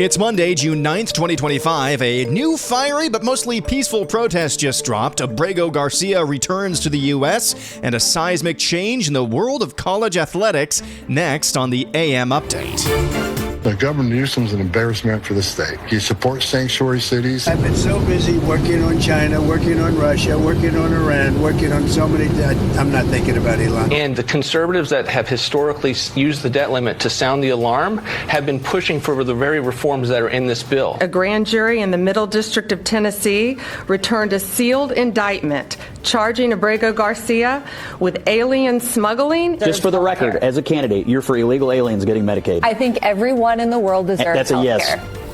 It's Monday, June 9th, 2025. A new fiery but mostly peaceful protest just dropped. Abrego Garcia returns to the U.S. and a seismic change in the world of college athletics. Next on the AM Update. Governor Newsom is an embarrassment for the state. He supports sanctuary cities. I've been so busy working on China, working on Russia, working on Iran, working on so many. I'm not thinking about Elon. And the conservatives that have historically used the debt limit to sound the alarm have been pushing for the very reforms that are in this bill. A grand jury in the Middle District of Tennessee returned a sealed indictment charging Abrego Garcia with alien smuggling. Just for the record, as a candidate, you're for illegal aliens getting Medicaid. I think everyone in the world deserves That's a yes. healthcare.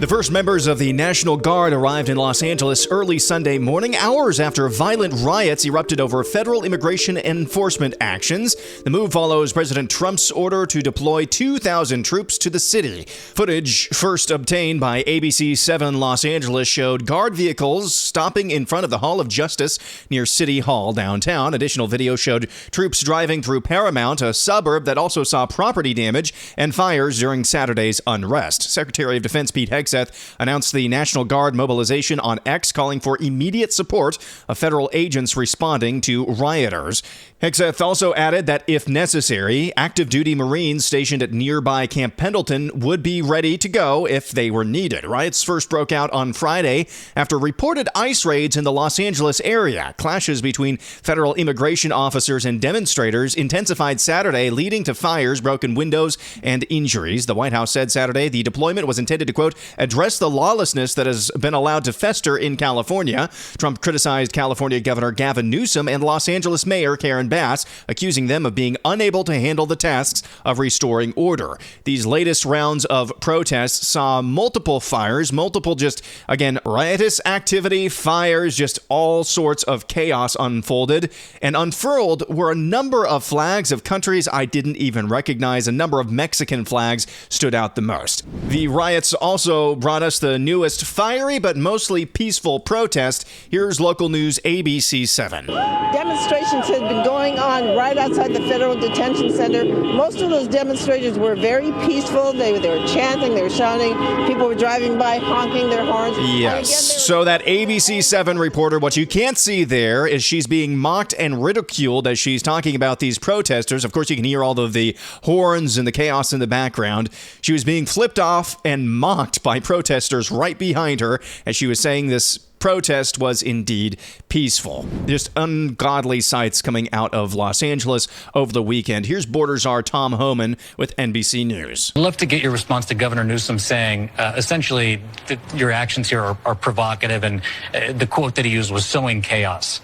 The first members of the National Guard arrived in Los Angeles early Sunday morning, hours after violent riots erupted over federal immigration enforcement actions. The move follows President Trump's order to deploy 2,000 troops to the city. Footage first obtained by ABC 7 Los Angeles showed Guard vehicles stopping in front of the Hall of Justice near City Hall downtown. Additional video showed troops driving through Paramount, a suburb that also saw property damage and fires during Saturday's unrest. Secretary of Defense Pete Hegseth announced the National Guard mobilization on X, calling for immediate support of federal agents responding to rioters. Hegseth also added that if necessary, active duty Marines stationed at nearby Camp Pendleton would be ready to go if they were needed. Riots first broke out on Friday after reported ICE raids in the Los Angeles area. Clashes between federal immigration officers and demonstrators intensified Saturday, leading to fires, broken windows, and injuries. The White House said Saturday the deployment was intended to, quote, address the lawlessness that has been allowed to fester in California. Trump criticized California Governor Gavin Newsom and Los Angeles Mayor Karen Bass, accusing them of being unable to handle the tasks of restoring order. These latest rounds of protests saw multiple fires, riotous activity, fires, just all sorts of chaos unfolded. And unfurled were a number of flags of countries I didn't even recognize. A number of Mexican flags stood out the most. The riots also brought us the newest fiery but mostly peaceful protest. Here's local news ABC 7. Demonstrations had been going on right outside the Federal Detention Center. Most of those demonstrators were very peaceful. They were chanting, they were shouting. People were driving by honking their horns. Yes. So that ABC 7 reporter, what you can't see there is she's being mocked and ridiculed as she's talking about these protesters. Of course, you can hear all of the horns and the chaos in the background. She was being flipped off and mocked by protesters right behind her as she was saying this protest was indeed peaceful. Just ungodly sights coming out of Los Angeles over the weekend. Here's Border Czar Tom Homan with NBC News. I'd love to get your response to Governor Newsom saying, essentially, that your actions here are provocative, and the quote that he used was sowing chaos.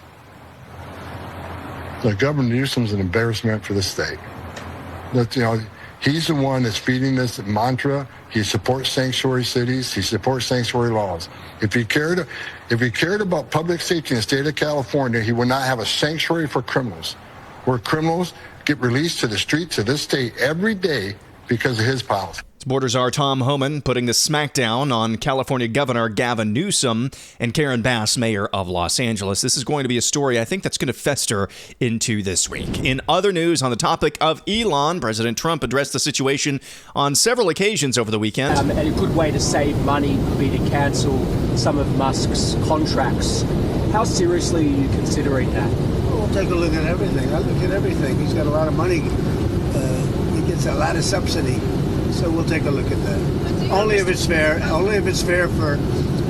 Governor Newsom is an embarrassment for the state. He's the one that's feeding this mantra. He supports sanctuary cities. He supports sanctuary laws. If he cared about public safety in the state of California, he would not have a sanctuary for criminals, where criminals get released to the streets of this state every day because of his policy. It's Border Czar Tom Homan putting the smackdown on California Governor Gavin Newsom and Karen Bass, Mayor of Los Angeles. This is going to be a story I think that's going to fester into this week. In other news on the topic of Elon, President Trump addressed the situation on several occasions over the weekend. And a good way to save money would be to cancel some of Musk's contracts. How seriously are you considering that? We'll take a look at everything. I look at everything. He's got a lot of money. He gets a lot of subsidy. So we'll take a look at that. Only if it's fair. Only if it's fair for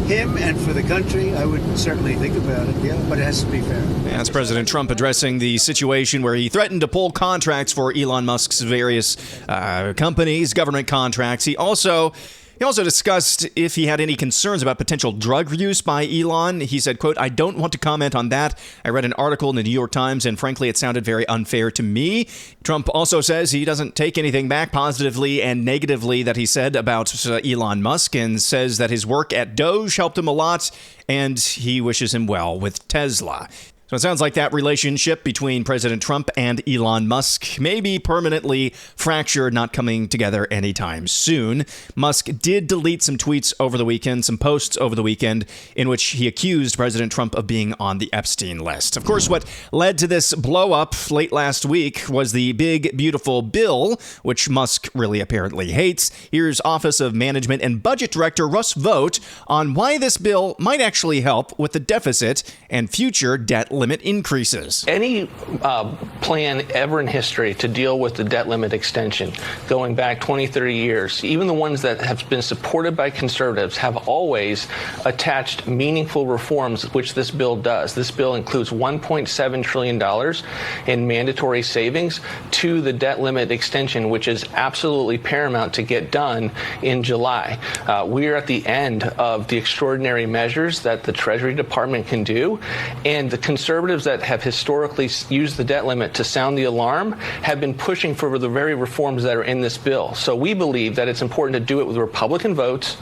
him and for the country, I would certainly think about it, yeah, but it has to be fair. That's President Trump addressing the situation where he threatened to pull contracts for Elon Musk's various companies, government contracts. He also discussed if he had any concerns about potential drug use by Elon. He said, quote, I don't want to comment on that. I read an article in the New York Times, and frankly, it sounded very unfair to me. Trump also says he doesn't take anything back positively and negatively that he said about Elon Musk, and says that his work at Doge helped him a lot, and he wishes him well with Tesla. So it sounds like that relationship between President Trump and Elon Musk may be permanently fractured, not coming together anytime soon. Musk did delete some tweets over the weekend, some posts over the weekend, in which he accused President Trump of being on the Epstein list. Of course, what led to this blow up late last week was the big, beautiful bill, which Musk really apparently hates. Here's Office of Management and Budget Director Russ Vought on why this bill might actually help with the deficit and future debt limit increases. Any plan ever in history to deal with the debt limit extension going back 20, 30 years, even the ones that have been supported by conservatives, have always attached meaningful reforms, which this bill does. This bill includes $1.7 trillion in mandatory savings to the debt limit extension, which is absolutely paramount to get done in July. We are at the end of the extraordinary measures that the Treasury Department can do, and the conservatives that have historically used the debt limit to sound the alarm have been pushing for the very reforms that are in this bill. So we believe that it's important to do it with Republican votes,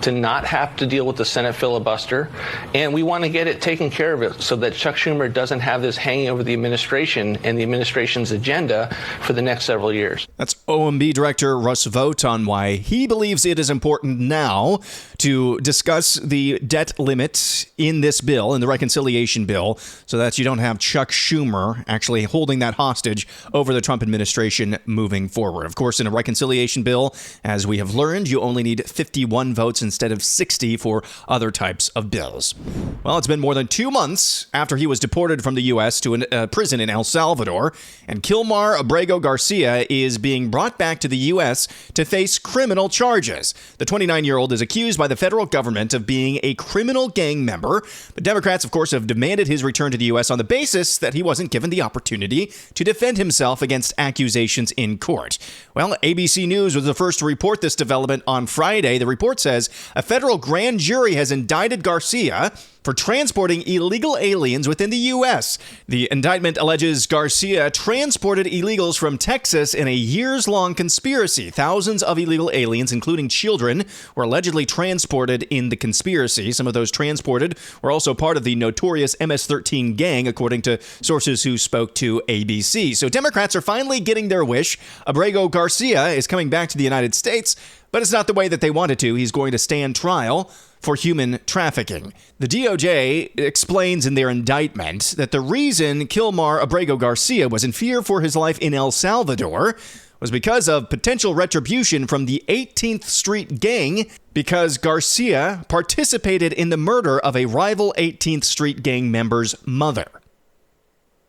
to not have to deal with the Senate filibuster, and we want to get it taken care of so that Chuck Schumer doesn't have this hanging over the administration and the administration's agenda for the next several years. That's OMB Director Russ Vought on why he believes it is important now to discuss the debt limit in this bill, in the reconciliation bill, so that you don't have Chuck Schumer actually holding that hostage over the Trump administration moving forward. Of course, in a reconciliation bill, as we have learned, you only need 51 votes instead of 60 for other types of bills. Well, it's been more than 2 months after he was deported from the U.S. to a prison in El Salvador, and Kilmar Abrego Garcia is being brought back to the U.S. to face criminal charges. The 29-year-old is accused by the federal government of being a criminal gang member, but Democrats, of course, have demanded his return to the U.S. on the basis that he wasn't given the opportunity to defend himself against accusations in court. Well, ABC News was the first to report this development on Friday. The report says a federal grand jury has indicted Garcia for transporting illegal aliens within the U.S. The indictment alleges Garcia transported illegals from Texas in a years-long conspiracy. Thousands of illegal aliens, including children, were allegedly transported in the conspiracy. Some of those transported were also part of the notorious MS-13 gang, according to sources who spoke to ABC. So Democrats are finally getting their wish. Abrego Garcia is coming back to the United States, but it's not the way that they wanted to. He's going to stand trial for human trafficking. The DOJ explains in their indictment that the reason Kilmar Abrego Garcia was in fear for his life in El Salvador was because of potential retribution from the 18th Street gang, because Garcia participated in the murder of a rival 18th Street gang member's mother.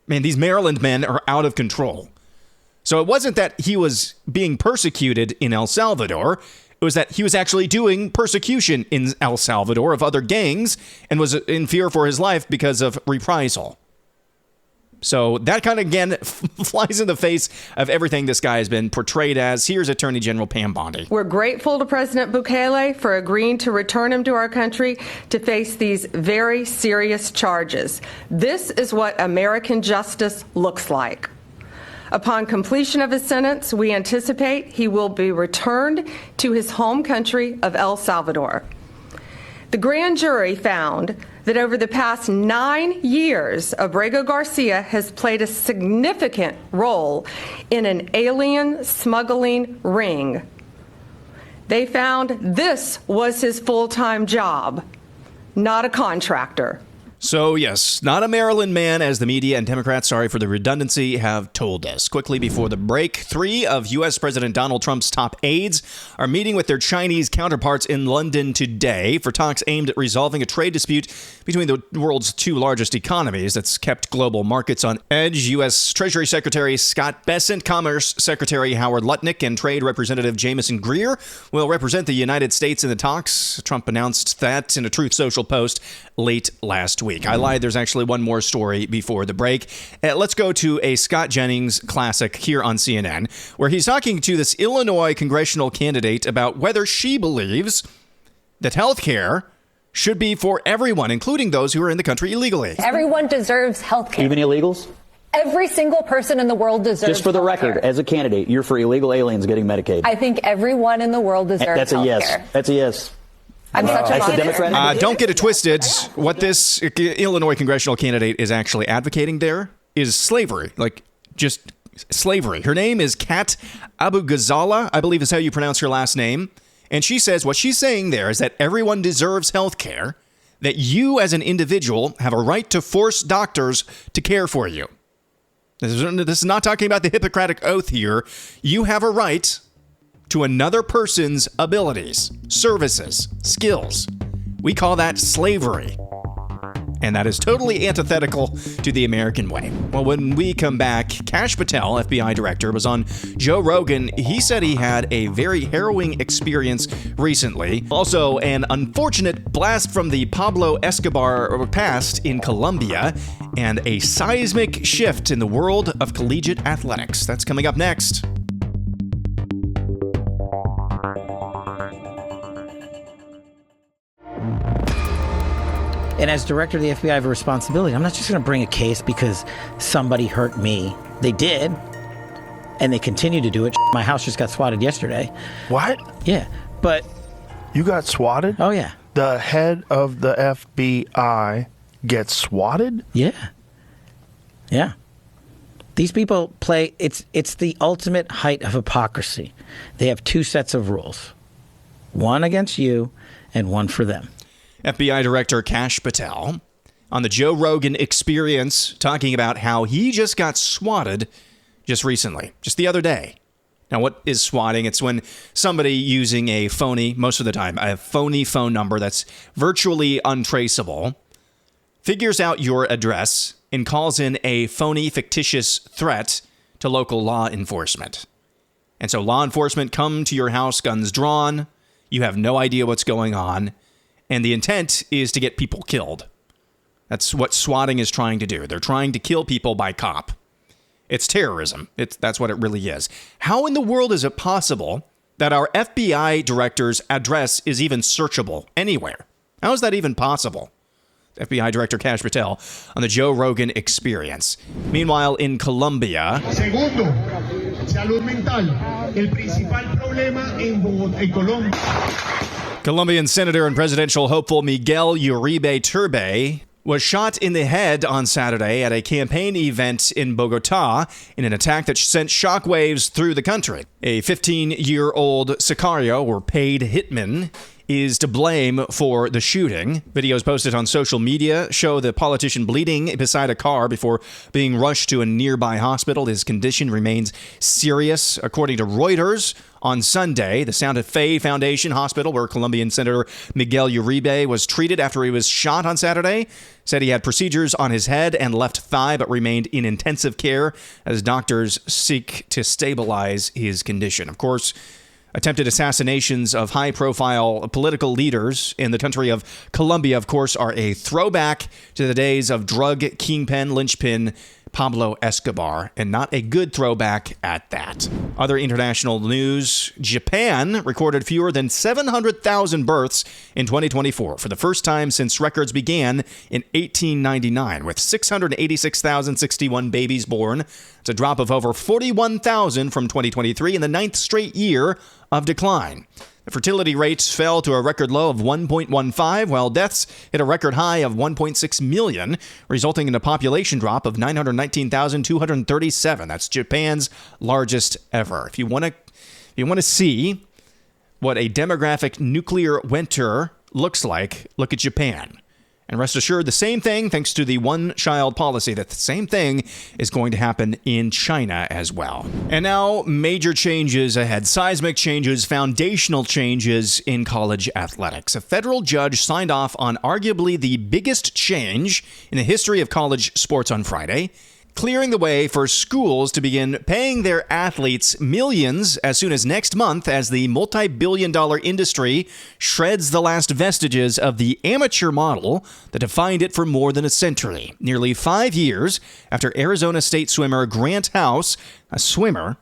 Man, these Maryland men are out of control. So it wasn't that he was being persecuted in El Salvador. It was that he was actually doing persecution in El Salvador of other gangs and was in fear for his life because of reprisal. So that kind of, again, flies in the face of everything this guy has been portrayed as. Here's Attorney General Pam Bondi. We're grateful to President Bukele for agreeing to return him to our country to face these very serious charges. This is what American justice looks like. Upon completion of his sentence, we anticipate he will be returned to his home country of El Salvador. The grand jury found that over the past 9 years, Abrego Garcia has played a significant role in an alien smuggling ring. They found this was his full-time job, not a contractor. So, yes, not a Maryland man, as the media and Democrats, sorry for the redundancy, have told us. Quickly before the break, 3 of U.S. President Donald Trump's top aides are meeting with their Chinese counterparts in London today for talks aimed at resolving a trade dispute between the world's 2 largest economies that's kept global markets on edge. U.S. Treasury Secretary Scott Bessent, Commerce Secretary Howard Lutnick, and Trade Representative Jamieson Greer will represent the United States in the talks. Trump announced that in a Truth Social post late last week. I lied. There's actually one more story before the break. Let's go to a Scott Jennings classic here on CNN, where he's talking to this Illinois congressional candidate about whether she believes that health care should be for everyone, including those who are in the country illegally. Everyone deserves health care. Even illegals? Every single person in the world deserves Just for the record, care. as a candidate, you're for illegal aliens getting Medicaid. I think everyone in the world deserves That's a health yes. care. That's a yes. I'm such a Democratic. Don't get it twisted. What this Illinois congressional candidate is actually advocating there is slavery, like just slavery. Her name is Kat Abugazala, I believe is how you pronounce her last name. And she says what she's saying there is that everyone deserves health care, that you as an individual have a right to force doctors to care for you. This is not talking about the Hippocratic Oath here. You have a right to another person's abilities, services, skills. We call that slavery. And that is totally antithetical to the American way. Well, when we come back, Kash Patel, FBI Director, was on Joe Rogan. He said he had a very harrowing experience recently. Also, an unfortunate blast from the Pablo Escobar past in Colombia, and a seismic shift in the world of collegiate athletics. That's coming up next. And as director of the FBI, I have a responsibility. I'm not just going to bring a case because somebody hurt me. They did, and they continue to do it. My house just got swatted yesterday. What? Yeah, but... You got swatted? Oh, yeah. The head of the FBI gets swatted? Yeah. Yeah. These people play... It's the ultimate height of hypocrisy. They have two sets of rules. One against you and one for them. FBI Director Kash Patel on the Joe Rogan Experience talking about how he just got swatted just recently, just the other day. Now, what is swatting? It's when somebody using a phony, most of the time, a phony phone number that's virtually untraceable, figures out your address and calls in a phony, fictitious threat to local law enforcement. And so law enforcement come to your house, guns drawn. You have no idea what's going on. And the intent is to get people killed. That's what swatting is trying to do. They're trying to kill people by cop. It's terrorism. That's what it really is. How in the world is it possible that our FBI director's address is even searchable anywhere? How is that even possible? FBI Director Kash Patel on the Joe Rogan Experience. Meanwhile, in Colombia... Segundo, salud mental. El principal problema en Colombia... Colombian Senator and presidential hopeful Miguel Uribe Turbay was shot in the head on Saturday at a campaign event in Bogota in an attack that sent shockwaves through the country. A 15-year-old sicario, or paid hitman, is to blame for the shooting. Videos posted on social media show the politician bleeding beside a car before being rushed to a nearby hospital. His condition remains serious. According to Reuters, on Sunday, the Santa Fe Foundation Hospital, where Colombian Senator Miguel Uribe was treated after he was shot on Saturday, said he had procedures on his head and left thigh but remained in intensive care as doctors seek to stabilize his condition. Of course, attempted assassinations of high-profile political leaders in the country of Colombia, of course, are a throwback to the days of drug kingpin, linchpin Pablo Escobar, and not a good throwback at that. Other international news, Japan recorded fewer than 700,000 births in 2024 for the first time since records began in 1899, with 686,061 babies born. It's a drop of over 41,000 from 2023 in the ninth straight year of decline. The fertility rates fell to a record low of 1.15, while deaths hit a record high of 1.6 million, resulting in a population drop of 919,237. That's Japan's largest ever. If you want to see what a demographic nuclear winter looks like, look at Japan. And rest assured, the same thing, thanks to the one-child policy, that the same thing is going to happen in China as well. And now, major changes ahead. Seismic changes, foundational changes in college athletics. A federal judge signed off on arguably the biggest change in the history of college sports on Friday, clearing the way for schools to begin paying their athletes millions as soon as next month as the multi-billion-dollar industry shreds the last vestiges of the amateur model that defined it for more than a century. Nearly 5 years after Arizona State swimmer Grant House, a swimmer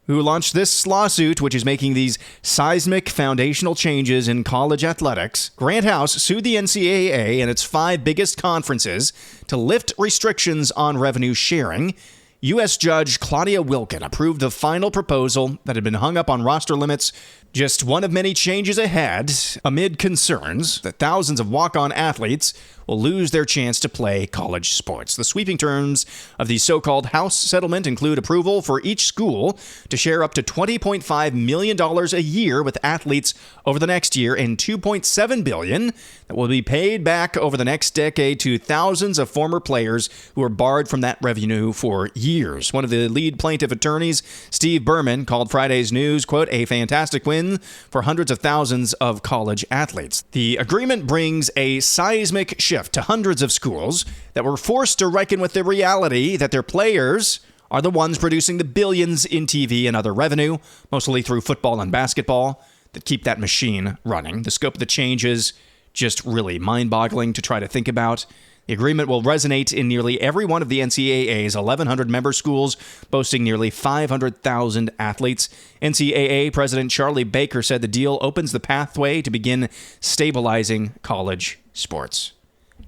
who launched this lawsuit, which is making these seismic foundational changes in college athletics. Grant House sued the NCAA and its 5 biggest conferences to lift restrictions on revenue sharing. U.S. Judge Claudia Wilken approved the final proposal that had been hung up on roster limits Just one of many changes ahead amid concerns that thousands of walk-on athletes will lose their chance to play college sports. The sweeping terms of the so-called House settlement include approval for each school to share up to $20.5 million a year with athletes over the next year and $2.7 billion that will be paid back over the next decade to thousands of former players who were barred from that revenue for years. One of the lead plaintiff attorneys, Steve Berman, called Friday's news, quote, a fantastic win for hundreds of thousands of college athletes. The agreement brings a seismic shift to hundreds of schools that were forced to reckon with the reality that their players are the ones producing the billions in TV and other revenue, mostly through football and basketball, that keep that machine running. The scope of the change is just really mind-boggling to try to think about. The agreement will resonate in nearly every one of the NCAA's 1,100 member schools, boasting nearly 500,000 athletes. NCAA President Charlie Baker said the deal opens the pathway to begin stabilizing college sports.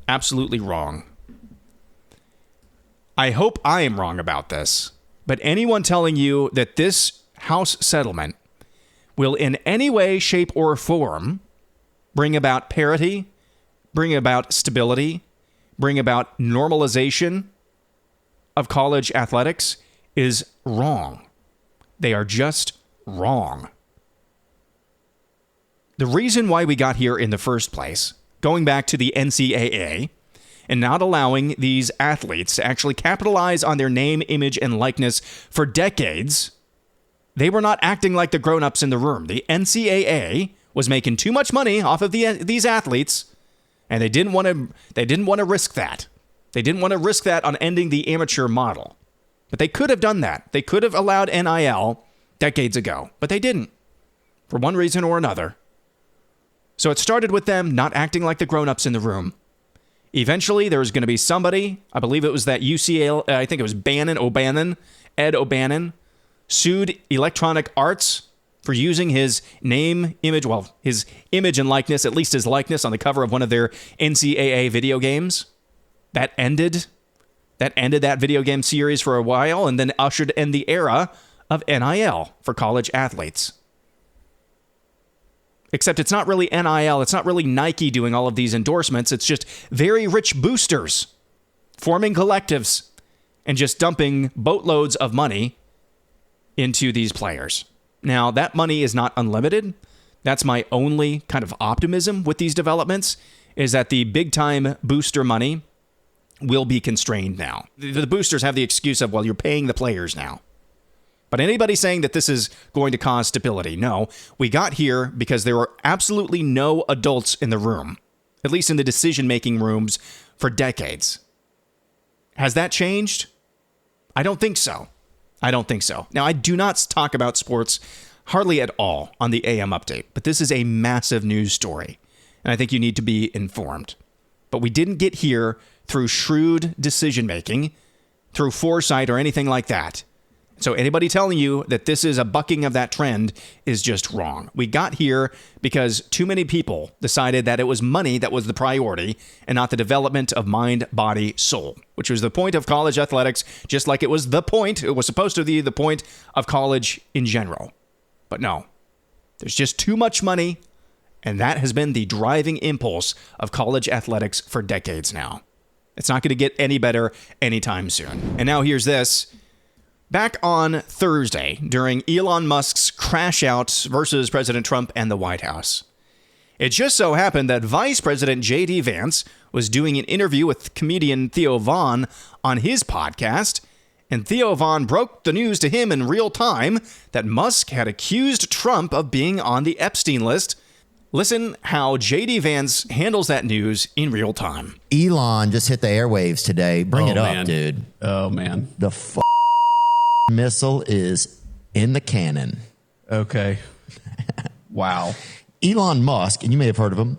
Absolutely wrong. I hope I am wrong about this, but anyone telling you that this House settlement will in any way, shape, or form bring about parity, bring about stability, bring about normalization of college athletics is wrong. They are just wrong. The reason why we got here in the first place, going back to the NCAA, and not allowing these athletes to actually capitalize on their name, image, and likeness for decades, they were not acting like the grown-ups in the room. The NCAA was making too much money off of these athletes, and they didn't want to risk that. They didn't want to risk that on ending the amateur model. But they could have done that. They could have allowed NIL decades ago, but they didn't, for one reason or another. So it started with them not acting like the grown-ups in the room. Eventually, there was going to be somebody, I believe it was that UCL, I think it was Ed O'Bannon, sued Electronic Arts for using his name, image, well, his image and likeness, at least his likeness, on the cover of one of their NCAA video games. That ended that video game series for a while and then ushered in the era of NIL for college athletes. Except it's not really NIL. It's not really Nike doing all of these endorsements. It's just very rich boosters forming collectives and just dumping boatloads of money into these players. Now, that money is not unlimited. That's my only kind of optimism with these developments, is that the big-time booster money will be constrained now. The boosters have the excuse of, well, you're paying the players now. But anybody saying that this is going to cause stability, no. We got here because there were absolutely no adults in the room, at least in the decision-making rooms, for decades. Has that changed? I don't think so. Now, I do not talk about sports hardly at all on the AM update, but this is a massive news story, and I think you need to be informed. But we didn't get here through shrewd decision-making, through foresight, or anything like that. So anybody telling you that this is a bucking of that trend is just wrong. We got here because too many people decided that it was money that was the priority and not the development of mind, body, soul, which was the point of college athletics, just like it was supposed to be the point of college in general. But no, there's just too much money, and that has been the driving impulse of college athletics for decades now. It's not going to get any better anytime soon. And now here's this. Back on Thursday, during Elon Musk's crash out versus President Trump and the White House, it just so happened that Vice President J.D. Vance was doing an interview with comedian Theo Von on his podcast, and Theo Von broke the news to him in real time that Musk had accused Trump of being on the Epstein list. Listen how J.D. Vance handles that news in real time. Elon just hit the airwaves today. Bring it up, man. Dude. Oh, man. The missile is in the cannon. Okay. Wow. Elon Musk, and you may have heard of him.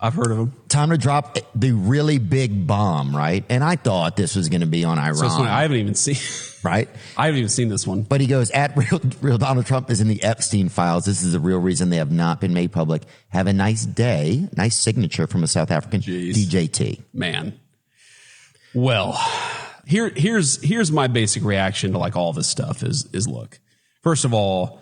I've heard of him. Time to drop the really big bomb, right? And I thought this was going to be on Iran. So I haven't even seen. Right? I haven't even seen this one. But he goes, real Donald Trump is in the Epstein files. This is the real reason they have not been made public. Have a nice day. Nice signature from a South African DJT. Man. Well, here's my basic reaction to like all this stuff is look. First of all,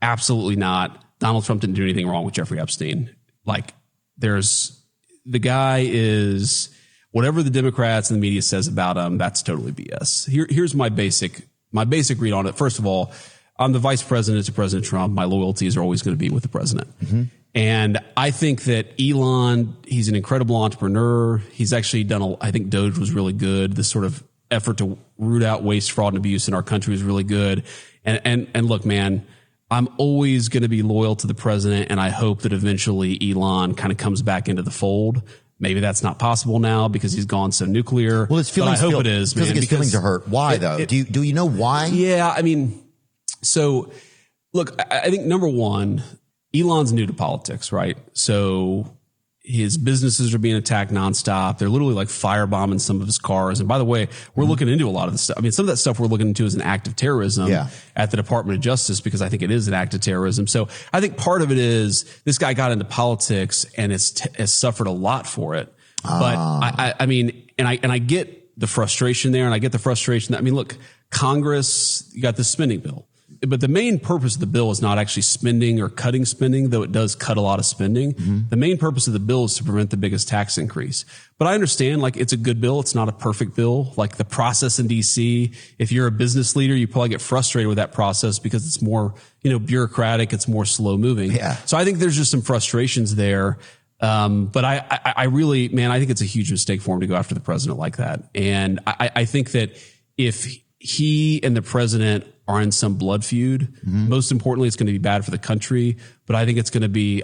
absolutely not. Donald Trump didn't do anything wrong with Jeffrey Epstein. Like, the guy is, whatever the Democrats and the media says about him, that's totally BS. Here's my basic read on it. First of all, I'm the vice president to President Trump. My loyalties are always going to be with the president. Mm-hmm. And I think that Elon, he's an incredible entrepreneur. He's actually done I think Doge was really good. This sort of effort to root out waste, fraud, and abuse in our country is really good. And look, man, I'm always going to be loyal to the president, and I hope that eventually Elon kind of comes back into the fold. Maybe that's not possible now because he's gone so nuclear. Well, his feelings but I hope it is, man. Like his feelings are hurt. Why, though? Do you know why? Yeah, I mean, so look, I think number one, Elon's new to politics, right? So his businesses are being attacked nonstop. They're literally like firebombing some of his cars. And by the way, we're looking into a lot of this stuff. I mean, some of that stuff we're looking into is an act of terrorism at the Department of Justice, because I think it is an act of terrorism. So I think part of it is this guy got into politics and has suffered a lot for it. But I mean, and I get the frustration there, and I get the frustration that, I mean, look, Congress, you got the spending bill. But the main purpose of the bill is not actually spending or cutting spending, though it does cut a lot of spending. Mm-hmm. The main purpose of the bill is to prevent the biggest tax increase. But I understand, like, it's a good bill. It's not a perfect bill. Like, the process in D.C., if you're a business leader, you probably get frustrated with that process because it's more, bureaucratic. It's more slow moving. Yeah. So I think there's just some frustrations there. But I really, man, I think it's a huge mistake for him to go after the president like that. And I think that if he and the president are in some blood feud, most importantly, it's going to be bad for the country. But I don't think it's going to be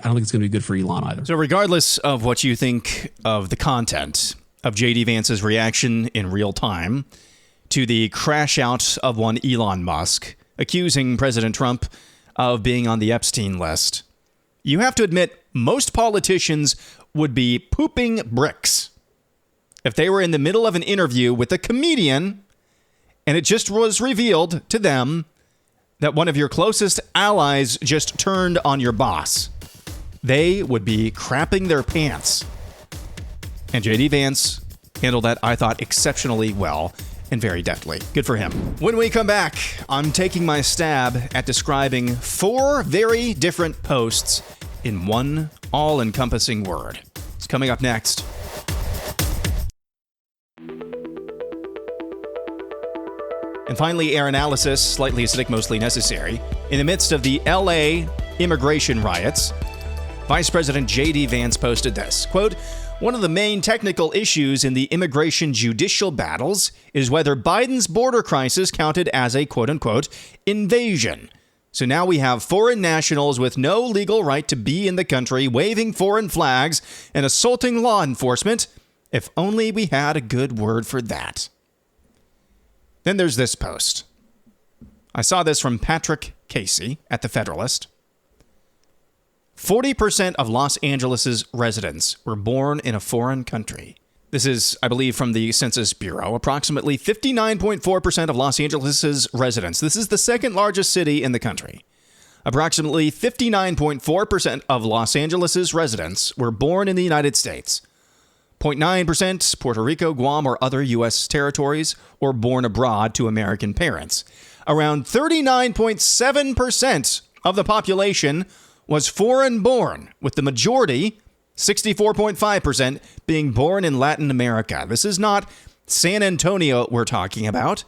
good for Elon either. So regardless of what you think of the content of J.D. Vance's reaction in real time to the crash out of one Elon Musk accusing President Trump of being on the Epstein list, you have to admit most politicians would be pooping bricks if they were in the middle of an interview with a comedian and it just was revealed to them that one of your closest allies just turned on your boss. They would be crapping their pants. And J.D. Vance handled that, I thought, exceptionally well and very deftly. Good for him. When we come back, I'm taking my stab at describing 4 very different posts in one all-encompassing word. It's coming up next. And finally, air analysis, slightly acidic, mostly necessary. In the midst of the LA immigration riots, Vice President J.D. Vance posted this, quote, "One of the main technical issues in the immigration judicial battles is whether Biden's border crisis counted as a quote-unquote invasion. So now we have foreign nationals with no legal right to be in the country waving foreign flags and assaulting law enforcement. If only we had a good word for that." Then there's this post. I saw this from Patrick Casey at The Federalist. 40% of Los Angeles' residents were born in a foreign country. This is, I believe, from the Census Bureau. Approximately 59.4% of Los Angeles' residents. This is the second largest city in the country. Approximately 59.4% of Los Angeles' residents were born in the United States. 0.9% Puerto Rico, Guam, or other U.S. territories, or born abroad to American parents. Around 39.7% of the population was foreign-born, with the majority, 64.5%, being born in Latin America. This is not San Antonio we're talking about.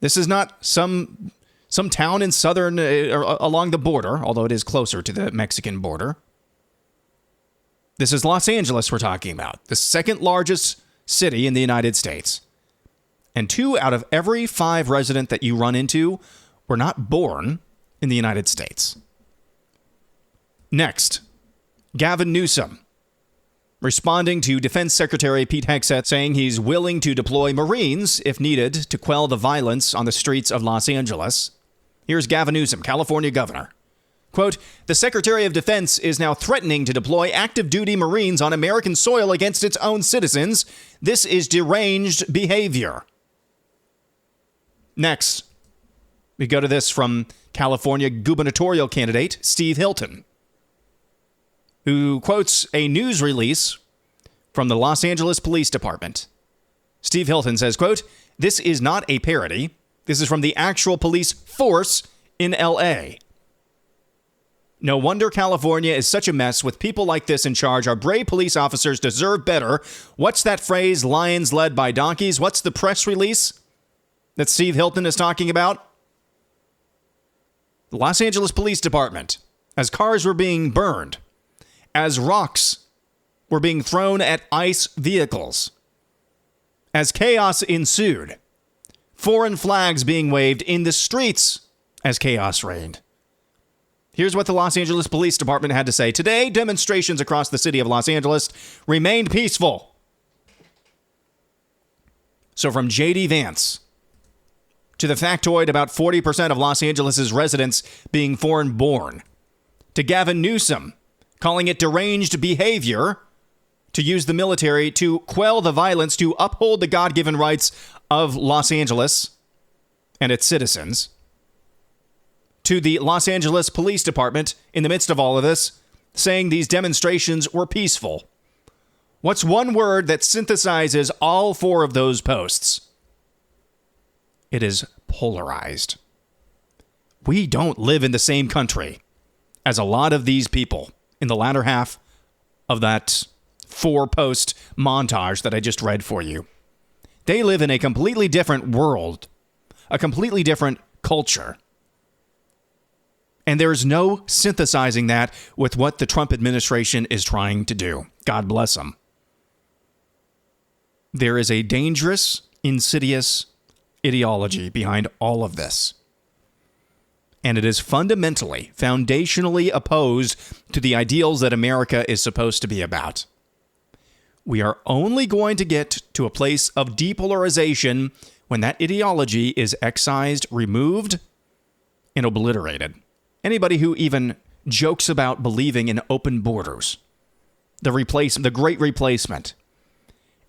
This is not some town in southern, along the border, although it is closer to the Mexican border. This is Los Angeles we're talking about, the second largest city in the United States. And 2 out of every 5 residents that you run into were not born in the United States. Next, Gavin Newsom, responding to Defense Secretary Pete Hegseth saying he's willing to deploy Marines if needed to quell the violence on the streets of Los Angeles. Here's Gavin Newsom, California governor. Quote, "The Secretary of Defense is now threatening to deploy active duty Marines on American soil against its own citizens. This is deranged behavior." Next, we go to this from California gubernatorial candidate Steve Hilton, who quotes a news release from the Los Angeles Police Department. Steve Hilton says, quote, "This is not a parody. This is from the actual police force in L.A. No wonder California is such a mess with people like this in charge. Our brave police officers deserve better. What's that phrase, lions led by donkeys? What's the press release that Steve Hilton is talking about? The Los Angeles Police Department, as cars were being burned, as rocks were being thrown at ICE vehicles, as chaos ensued, foreign flags being waved in the streets as chaos reigned. Here's what the Los Angeles Police Department had to say. Today, demonstrations across the city of Los Angeles remained peaceful. So from J.D. Vance to the factoid about 40% of Los Angeles' residents being foreign-born, to Gavin Newsom calling it deranged behavior to use the military to quell the violence, to uphold the God-given rights of Los Angeles and its citizens, to the Los Angeles Police Department in the midst of all of this, saying these demonstrations were peaceful. What's one word that synthesizes all four of those posts? It is polarized. We don't live in the same country as a lot of these people in the latter half of that 4-post montage that I just read for you. They live in a completely different world, a completely different culture. And there is no synthesizing that with what the Trump administration is trying to do. God bless them. There is a dangerous, insidious ideology behind all of this. And it is fundamentally, foundationally opposed to the ideals that America is supposed to be about. We are only going to get to a place of depolarization when that ideology is excised, removed, and obliterated. Anybody who even jokes about believing in open borders, the great replacement,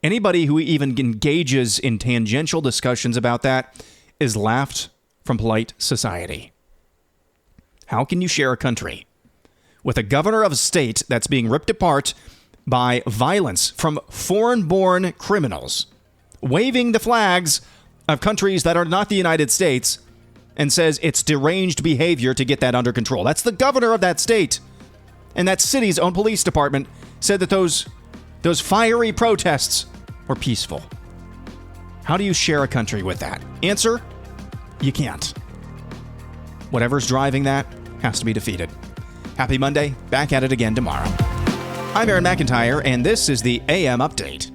anybody who even engages in tangential discussions about that is laughed from polite society. How can you share a country with a governor of a state that's being ripped apart by violence from foreign-born criminals, waving the flags of countries that are not the United States, and says it's deranged behavior to get that under control? That's the governor of that state. And that city's own police department said that those fiery protests were peaceful. How do you share a country with that? Answer, you can't. Whatever's driving that has to be defeated. Happy Monday. Back at it again tomorrow. I'm Aaron McIntire, and this is the AM Update.